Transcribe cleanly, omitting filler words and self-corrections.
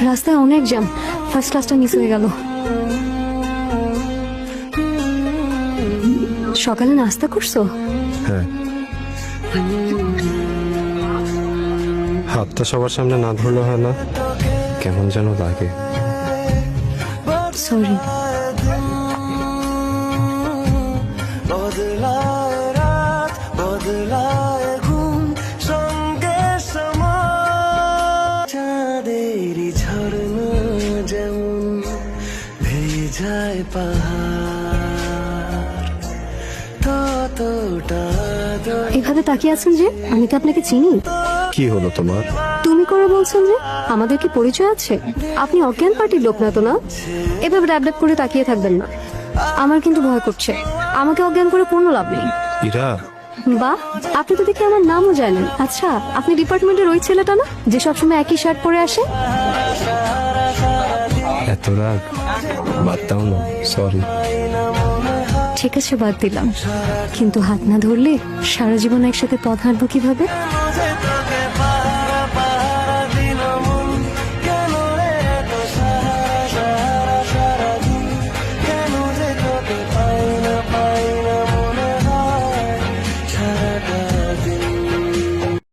রাস্তায় অনেক jam, first ক্লাসটা মিস হয়ে গেল। সকালে নাস্তা করছো? হ্যাঁ, হাতটা সবার সামনে না ধরলে হয় না, কেমন যেন লাগে। সরি। এভাবে তাকিয়ে আছেন যে, আমি তো আপনাকে চিনি। কি হলো তোমার? তুমি করে বলছেন যে, আমাদের কি পরিচয় আছে? আপনি অজ্ঞান পার্টির লোক না তো, না? এভাবে ড্যাব ড্যাব করে তাকিয়ে থাকবেন না, আমার কিন্তু ভয় করছে। আমাকে অজ্ঞান করে কোনো লাভ নেই। ইরা, বাহ, আপনি তো দেখি আমার নামও জানেন। আচ্ছা, আপনি ডিপার্টমেন্টের ওই ছেলেটা না, যে সবসময় একই শার্ট পরে আসে? এত রাগ? বাদ দাও না, সরি। ঠিক আছে, বাদ দিলাম, কিন্তু হাত না ধরলে সারা জীবন একসাথে পথ হাঁটবো কিভাবে?